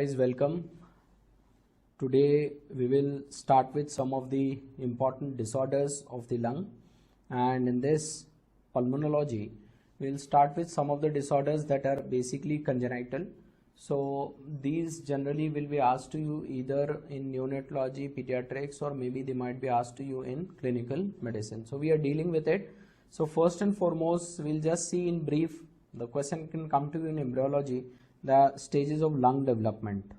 Guys, welcome. Today we will start with some of the important disorders of the lung, and in this pulmonology we'll start with some of the disorders that are basically congenital. So these generally will be asked to you either in neonatology, pediatrics, or maybe they might be asked to you in clinical medicine. So we are dealing with it. So first and foremost, we'll just see in brief, the question can come to you in embryology, the stages of lung development.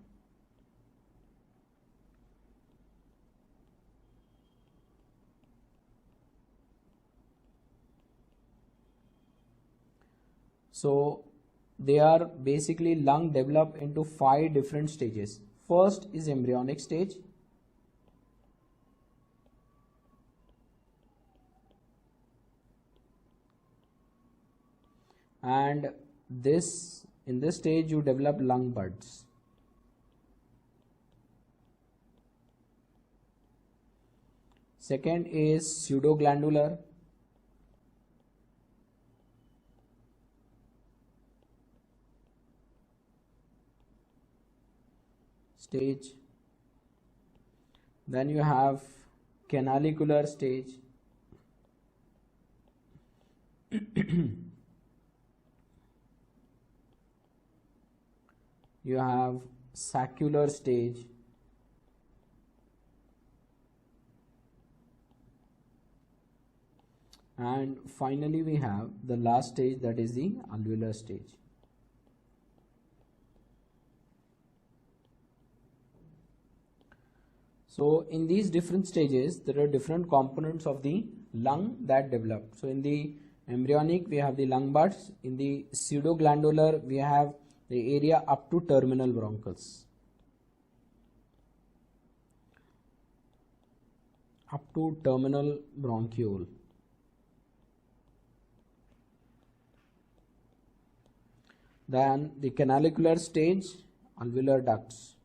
So they are basically lung develop into 5 different stages. First is embryonic stage. And in this stage you develop lung buds. Second is pseudoglandular. Stage. Then you have canalicular stage. You have saccular stage. And finally we have the last stage, that is the alveolar stage. So in these different stages, there are different components of the lung that develop. So in the embryonic, we have the lung buds. In the pseudoglandular, we have the area up to terminal bronchus. Up to terminal bronchiole. Then the canalicular stage, alveolar ducts.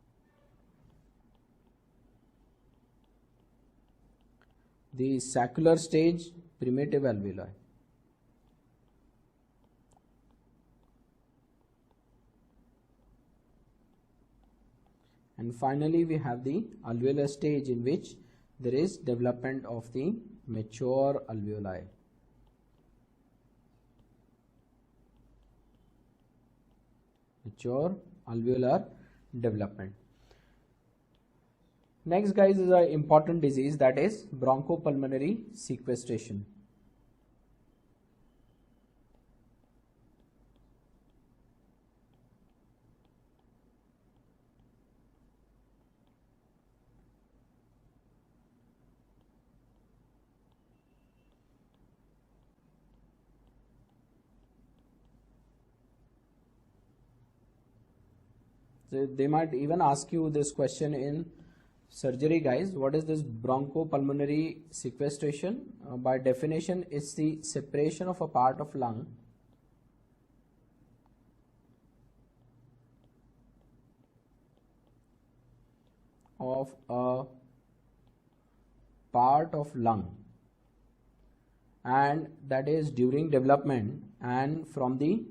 The saccular stage, primitive alveoli. And finally we have the alveolar stage, in which there is development of the mature alveoli. Mature alveolar development. Next, guys, is an important disease, that is bronchopulmonary sequestration. So they might even ask you this question in surgery, guys. What is this bronchopulmonary sequestration? By definition, it's the separation of a part of lung and that is during development and from the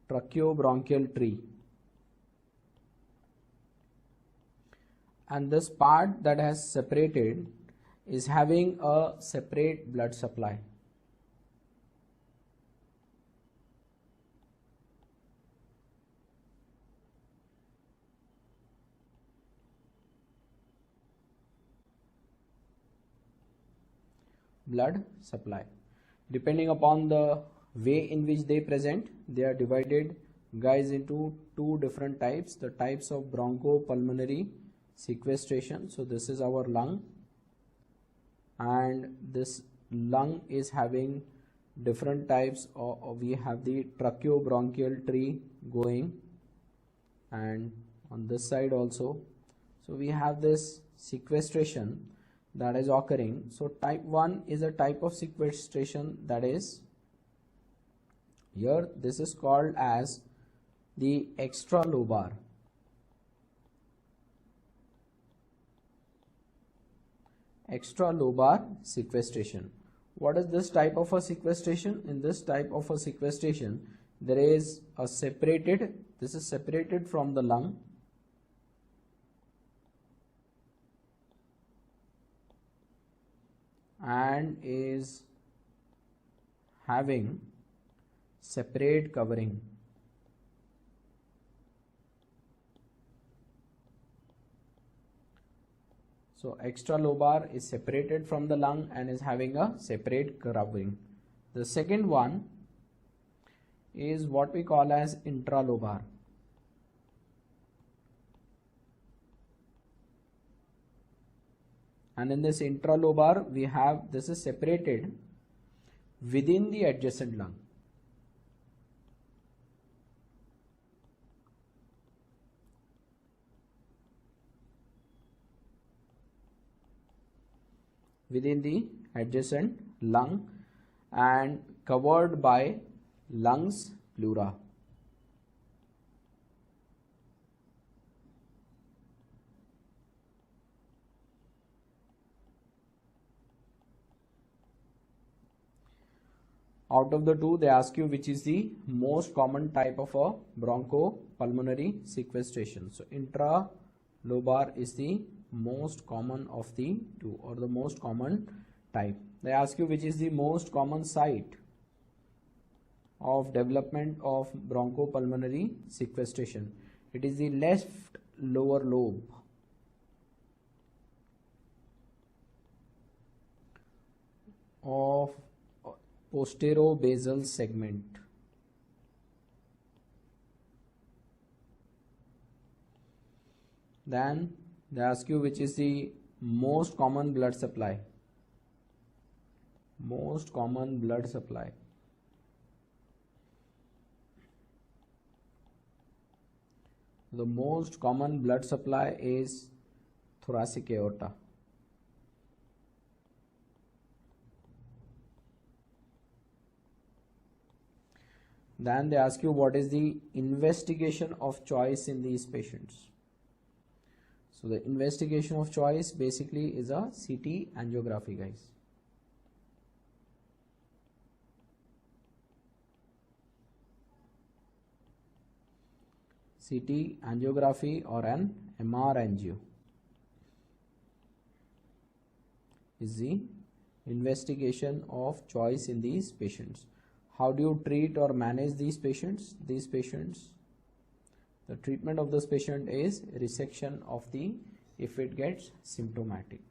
tracheobronchial tree. And this part that has separated is having a separate blood supply. Blood supply. Depending upon the way in which they present, they are divided, guys, into 2 different types. The types of bronchopulmonary sequestration. So this is our lung, and this lung is having different types of, we have the tracheobronchial tree going, and on this side also. So we have this sequestration that is occurring. So type 1 is a type of sequestration, that is here this is called as the extralobar. Extralobar sequestration. What is this type of a sequestration? In this type of a sequestration, there is a separated, this is separated from the lung, and is having separate covering. So extralobar is separated from the lung and is having a separate covering. The second one is what we call as intralobar. And in this intralobar, we have, this is separated within the adjacent lung. Within the adjacent lung and covered by lungs pleura. Out of the two, they ask you which is the most common type of a bronchopulmonary sequestration. So intralobar is the most common of the two, or the most common type. They ask you which is the most common site of development of bronchopulmonary sequestration. It is the left lower lobe of posterobasal segment. Then they ask you which is the most common blood supply. Most common blood supply. The most common blood supply is thoracic aorta. Then they ask you what is the investigation of choice in these patients. So the investigation of choice basically is a CT angiography, guys. CT angiography or an MR angio is the investigation of choice in these patients. How do you treat or manage these patients? These patients, the treatment of this patient is resection of the, if it gets symptomatic.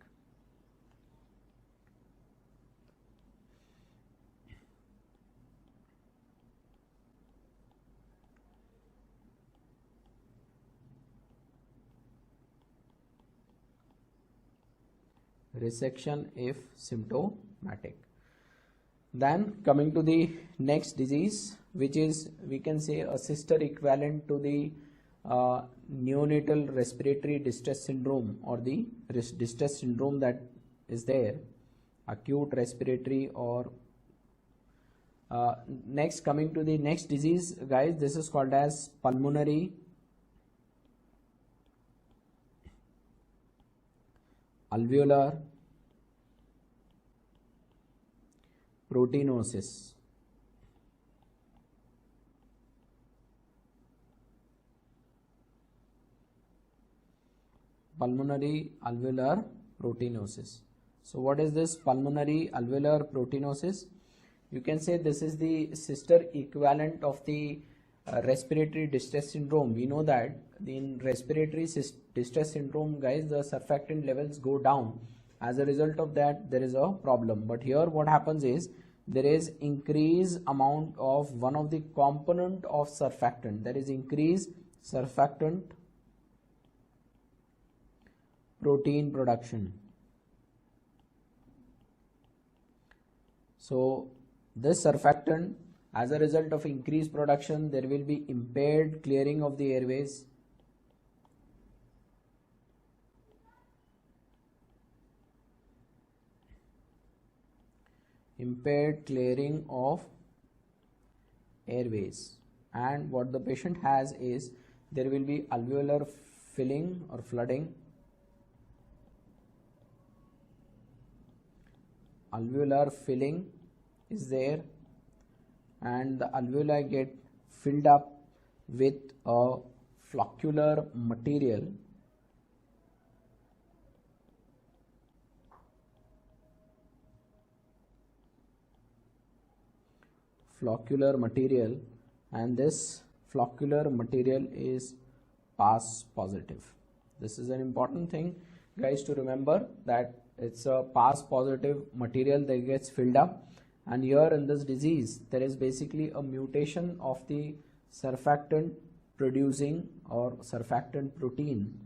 Resection if symptomatic. Then coming to the next disease, which is, we can say, a sister equivalent to the neonatal respiratory distress syndrome, or the distress syndrome that is there, acute respiratory or next, coming to the next disease, guys, this is called as pulmonary alveolar proteinosis. Pulmonary alveolar proteinosis. So what is this pulmonary alveolar proteinosis? You can say this is the sister equivalent of the respiratory distress syndrome. We know that in respiratory distress syndrome, guys, the surfactant levels go down. As a result of that, there is a problem. But here what happens is, there is increased amount of one of the component of surfactant. There is increased surfactant protein production. So this surfactant, as a result of increased production, there will be impaired clearing of the airways. Impaired clearing of airways, and what the patient has is, there will be alveolar filling or flooding. Alveolar filling is there, and the alveoli get filled up with a floccular material and this floccular material is pass positive. This is an important thing, guys, to remember, that it's a pass positive material that gets filled up. And here in this disease there is basically a mutation of the surfactant producing or surfactant protein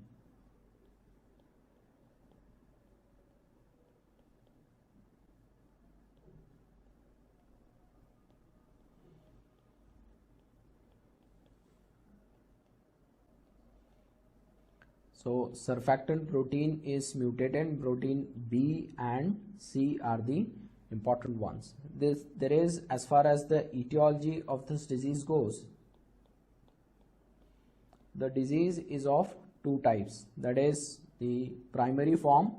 So surfactant protein is mutated. Protein B and C are the important ones. There is, as far as the etiology of this disease goes, the disease is of two types, that is the primary form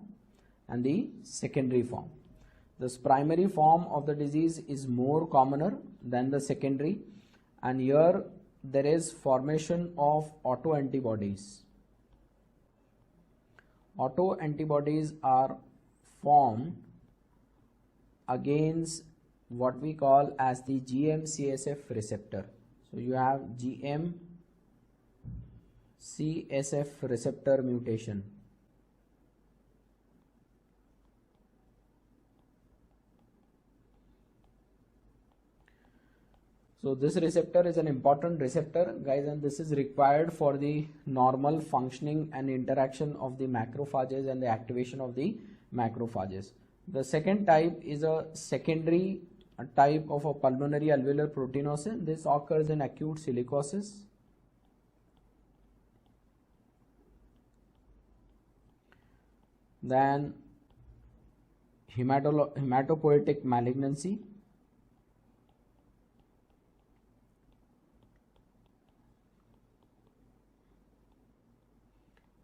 and the secondary form. This primary form of the disease is more commoner than the secondary, and here there is formation of autoantibodies. Autoantibodies are formed against what we call as the GM-CSF receptor. So you have GM-CSF receptor mutation. So this receptor is an important receptor, guys, and this is required for the normal functioning and interaction of the macrophages and the activation of the macrophages. The second type is a secondary type of a pulmonary alveolar proteinosis. This occurs in acute silicosis. Then hematopoietic malignancy.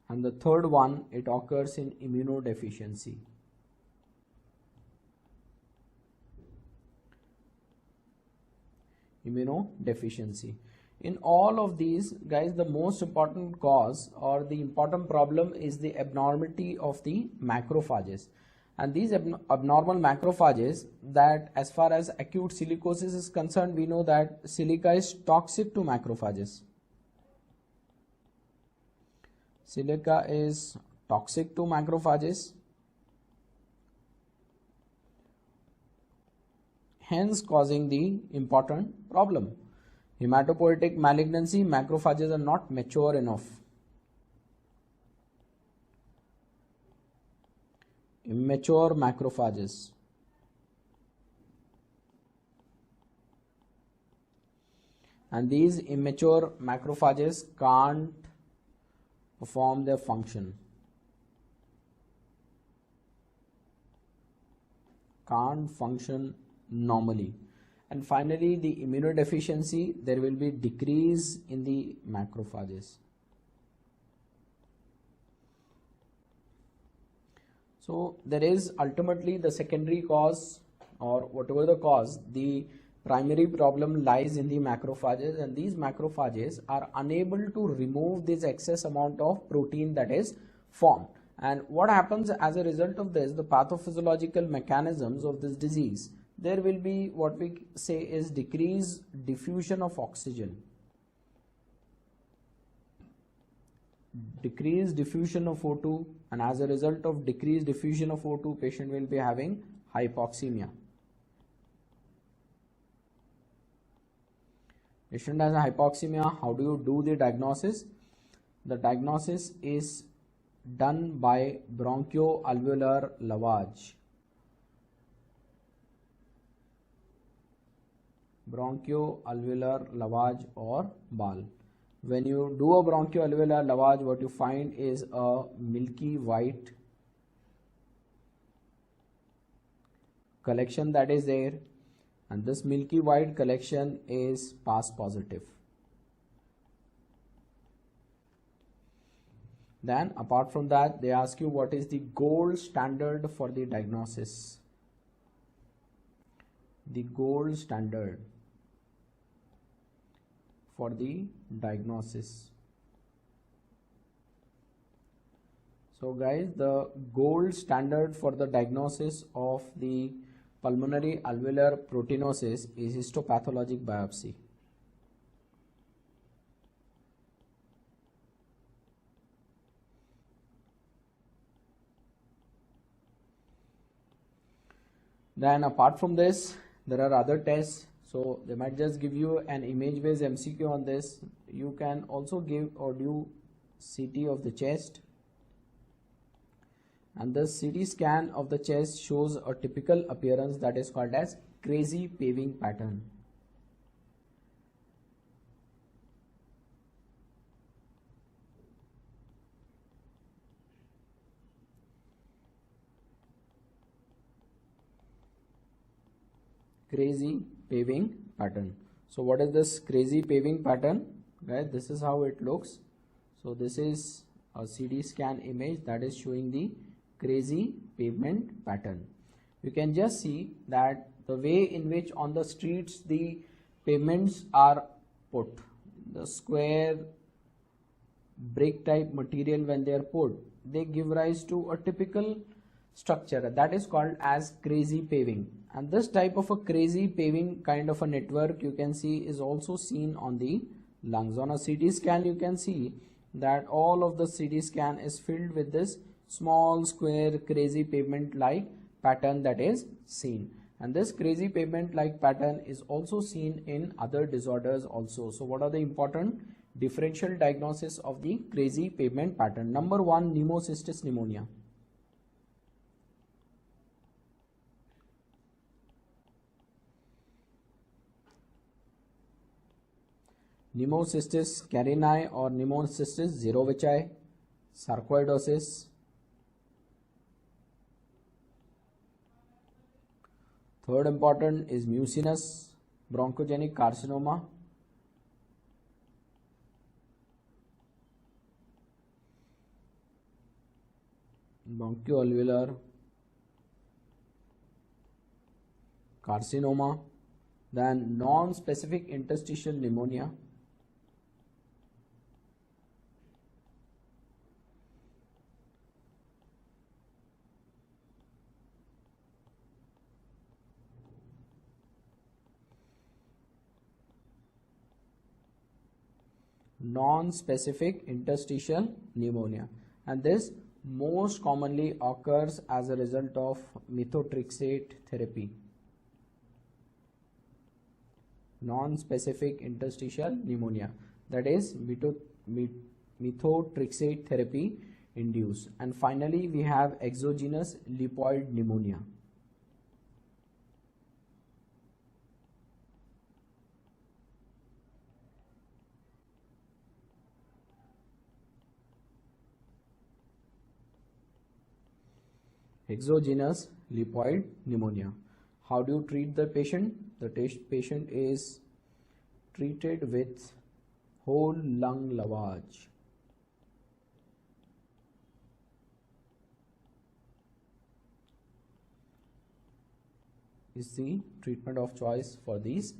And the third one, it occurs in immunodeficiency. In all of these, guys, the most important cause or the important problem is the abnormality of the macrophages. And these abnormal macrophages, that as far as acute silicosis is concerned, we know that silica is toxic to macrophages. Silica is toxic to macrophages, hence causing the important problem. Hematopoietic malignancy, macrophages are not mature enough. Immature macrophages. And these immature macrophages can't perform their function, can't function normally. And finally, the immunodeficiency, there will be decrease in the macrophages. So there is ultimately the secondary cause, or whatever the cause, the primary problem lies in the macrophages, and these macrophages are unable to remove this excess amount of protein that is formed. And what happens as a result of this, the pathophysiological mechanisms of this disease, there will be what we say is decreased diffusion of oxygen. Decreased diffusion of O2, and as a result of decreased diffusion of O2, patient will be having hypoxemia. Patient has a hypoxemia. How do you do the diagnosis? The diagnosis is done by bronchoalveolar lavage. Bronchoalveolar lavage or BAL. When you do a bronchoalveolar lavage, what you find is a milky white collection that is there, and this milky white collection is pass positive. Then apart from that, they ask you what is the gold standard for the diagnosis. The gold standard. for the diagnosis. So guys, the gold standard for the diagnosis of the pulmonary alveolar proteinosis is histopathologic biopsy. Then apart from this, there are other tests. So they might just give you an image based MCQ on this. You can also give or do CT of the chest. And the CT scan of the chest shows a typical appearance that is called as crazy paving pattern. Crazy paving pattern. So what is this crazy paving pattern? Guys, this is how it looks. So this is a CT scan image that is showing the crazy pavement pattern. You can just see that the way in which on the streets the pavements are put, the square brick type material, when they are put, they give rise to a typical structure that is called as crazy paving. And this type of a crazy paving kind of a network you can see is also seen on the lungs. On a CT scan you can see that all of the CT scan is filled with this small square crazy pavement like pattern that is seen. And this crazy pavement like pattern is also seen in other disorders also. So what are the important differential diagnosis of the crazy pavement pattern? Number 1, pneumocystis pneumonia. Pneumocystis carinii or pneumocystis zerovichi, sarcoidosis. Third important is mucinous bronchogenic carcinoma. Bronchoalveolar carcinoma. Then non-specific interstitial pneumonia. Non-specific interstitial pneumonia, and this most commonly occurs as a result of methotrexate therapy. Non-specific interstitial pneumonia, that is methotrexate therapy induced. And finally we have exogenous lipoid pneumonia. Exogenous lipoid pneumonia. How do you treat the patient? The patient is treated with whole lung lavage. Is the treatment of choice for these